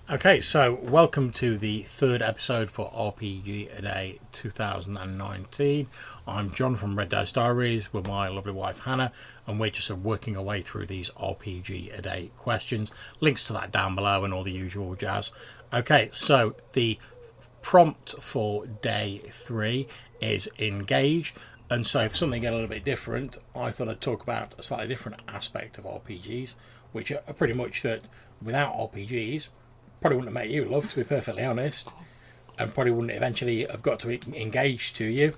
Okay, so welcome to the third episode for RPGaDay2019. I'm John from Diaries with my lovely wife Hannah, and we're just working our way through these RPG a day questions. Links to that down below and all the usual jazz. Okay, so the prompt for day 3 is engage, and so for something a little bit different, I thought I'd talk about a slightly different aspect of RPGs, which are pretty much that without RPGs, probably wouldn't have met you, love, to be perfectly honest, and probably wouldn't eventually have got to engage to you.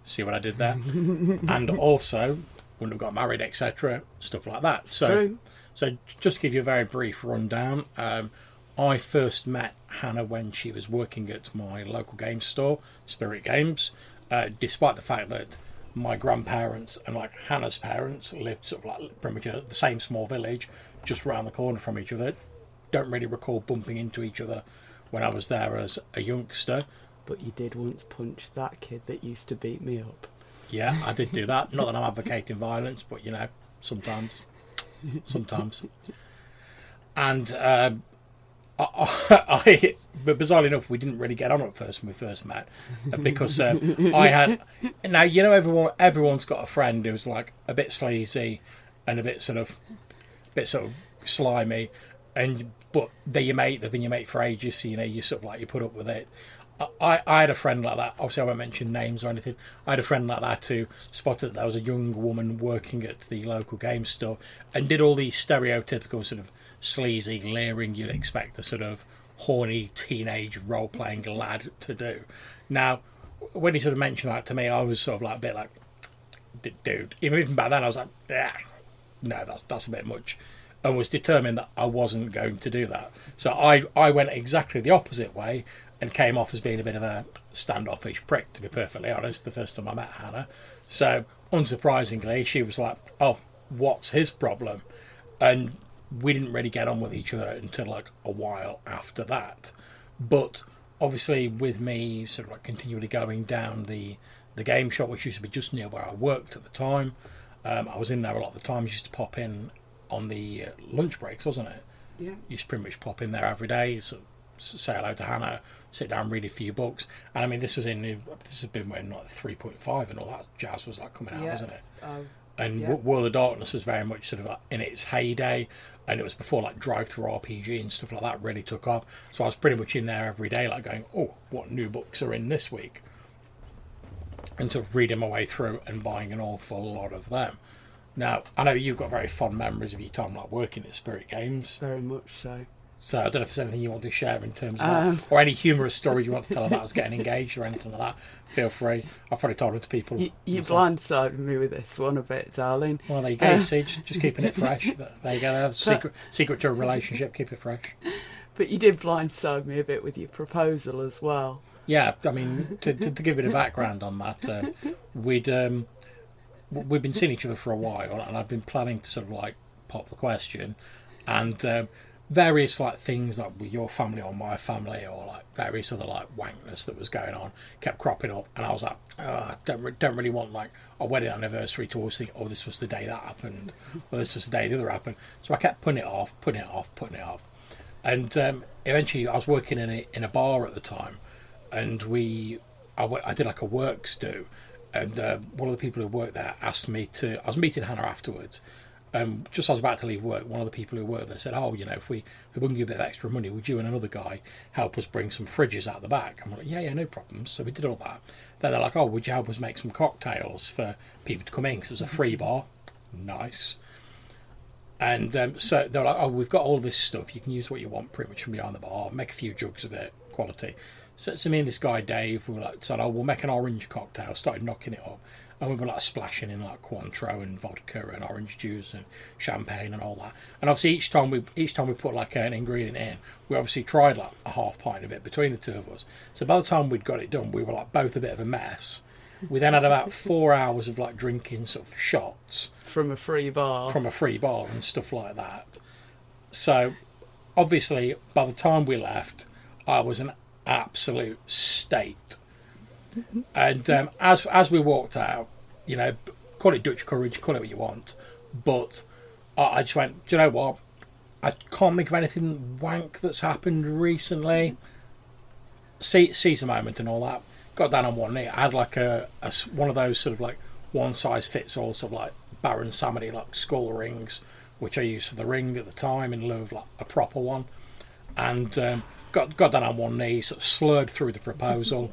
See what I did there? And also wouldn't have got married, etc. Stuff like that. So just to give you a very brief rundown, I first met Hannah when she was working at my local game store, Spirit Games, despite the fact that my grandparents and like Hannah's parents lived sort of like pretty much in the same small village, just round the corner from each other. Don't really recall bumping into each other when I was there as a youngster. But you did once punch that kid that used to beat me up. Yeah, I did do that. Not that I'm advocating violence, but you know, sometimes. And but bizarrely enough, we didn't really get on at first when we first met, because I had. Now you know, everyone's got a friend who's like a bit sleazy and a bit sort of slimy. But they're your mate, they've been your mate for ages, so you know, you sort of like, you put up with it. I had a friend like that. Obviously I won't mention names or anything. I had a friend like that who spotted that there was a young woman working at the local game store and did all these stereotypical sort of sleazy leering you'd expect a sort of horny teenage role-playing lad to do. Now when he sort of mentioned that to me, I was sort of like a bit like, dude, even back then I was like, no, that's a bit much, and was determined that I wasn't going to do that. So I went exactly the opposite way and came off as being a bit of a standoffish prick, to be perfectly honest, the first time I met Hannah. So unsurprisingly, she was like, oh, what's his problem? And we didn't really get on with each other until like a while after that. But obviously with me sort of like continually going down the game shop, which used to be just near where I worked at the time, I was in there a lot of the time. I used to pop in on the lunch breaks, wasn't it? Yeah. You used to pretty much pop in there every day, so say hello to Hannah, sit down, read a few books. And I mean, this has been when like 3.5 and all that jazz was like coming out, wasn't it? And World of Darkness was very much sort of like in its heyday, and it was before like drive-through RPG and stuff like that really took off. So I was pretty much in there every day, like going, oh, what new books are in this week? And sort of reading my way through and buying an awful lot of them. Now, I know you've got very fond memories of your time like working at Spirit Games. Very much so. So I don't know if there's anything you want to share in terms of that, or any humorous story you want to tell about us getting engaged or anything like that. Feel free. I've probably told it to people. You blindsided me with this one a bit, darling. Well, there you go. See, just keeping it fresh. There you go. That's secret to a relationship. Keep it fresh. But you did blindside me a bit with your proposal as well. Yeah, I mean, to give a bit of background on that, we've been seeing each other for a while, and I've been planning to sort of like pop the question, and various like things like with your family or my family, or like various other like wankness that was going on kept cropping up, and I was like, I don't really want like a wedding anniversary to always think, oh, this was the day that happened, or this was the day the other happened. So I kept putting it off, and eventually I was working in a bar at the time, and I did like a works do. And one of the people who worked there asked me to. I was meeting Hannah afterwards. Just as I was about to leave work, one of the people who worked there said, "Oh, you know, if we wouldn't give you a bit of extra money, would you and another guy help us bring some fridges out the back?" I'm like, "Yeah, no problems." So we did all that. Then they're like, "Oh, would you help us make some cocktails for people to come in? Because it was a free bar." Nice. And so they're like, "Oh, we've got all this stuff. You can use what you want, pretty much from behind the bar. Make a few jugs of it, quality." So me and this guy Dave, we were like, said, "Oh, we'll make an orange cocktail." Started knocking it up, and we were like splashing in like Cointreau and vodka and orange juice and champagne and all that. And obviously each time we put like an ingredient in, we obviously tried like a half pint of it between the two of us. So by the time we'd got it done, we were like both a bit of a mess. We then had about 4 hours of like drinking sort of shots from a free bar and stuff like that. So obviously by the time we left, I was an absolute state. And as we walked out, you know, call it Dutch courage, call it what you want, but I just went, do you know what? I can't think of anything wank that's happened recently. Seize the moment and all that. Got down on one knee. I had like a one of those sort of like one size fits all sort of like Baron Samedi like skull rings, which I used for the ring at the time in lieu of like a proper one. And got down on one knee, sort of slurred through the proposal.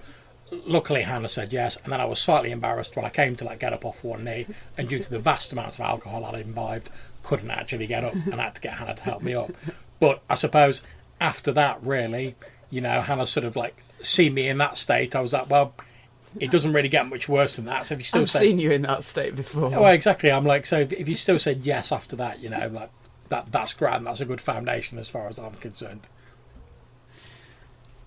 Luckily, Hannah said yes, and then I was slightly embarrassed when I came to like get up off one knee, and due to the vast amounts of alcohol I'd imbibed, couldn't actually get up, and I had to get Hannah to help me up. But I suppose after that, really, you know, Hannah sort of like seen me in that state. I was like, well, it doesn't really get much worse than that. So if you still I've seen you in that state before. well, exactly. I'm like, so if you still said yes after that, you know, like that's grand. That's a good foundation as far as I'm concerned.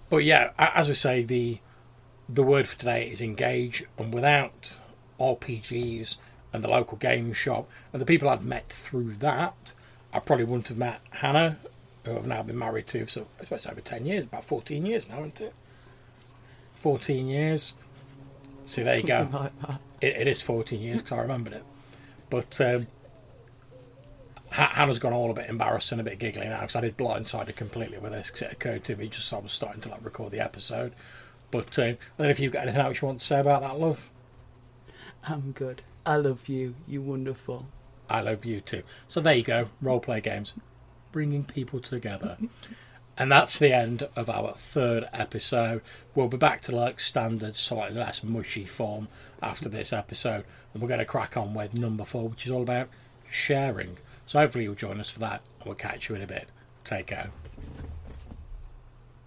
But yeah, as we say, the word for today is engage, and without RPGs and the local game shop and the people I'd met through that, I probably wouldn't have met Hannah, who I've now been married to for, I suppose, over 10 years, about 14 years now, isn't it? 14 years. See, there you go. Something like that. It is 14 years because I remembered it. But Hannah's gone all a bit embarrassed and a bit giggly now because I did blindside her completely with this because it occurred to me just as I was starting to like record the episode. But I don't know if you've got anything else you want to say about that, love. I'm good. I love you. You're wonderful. I love you too. So there you go, roleplay games, bringing people together. And that's the end of our third episode. We'll be back to like standard, slightly less mushy form after this episode. And we're going to crack on with number 4, which is all about sharing. So hopefully you'll join us for that. And we'll catch you in a bit. Take care.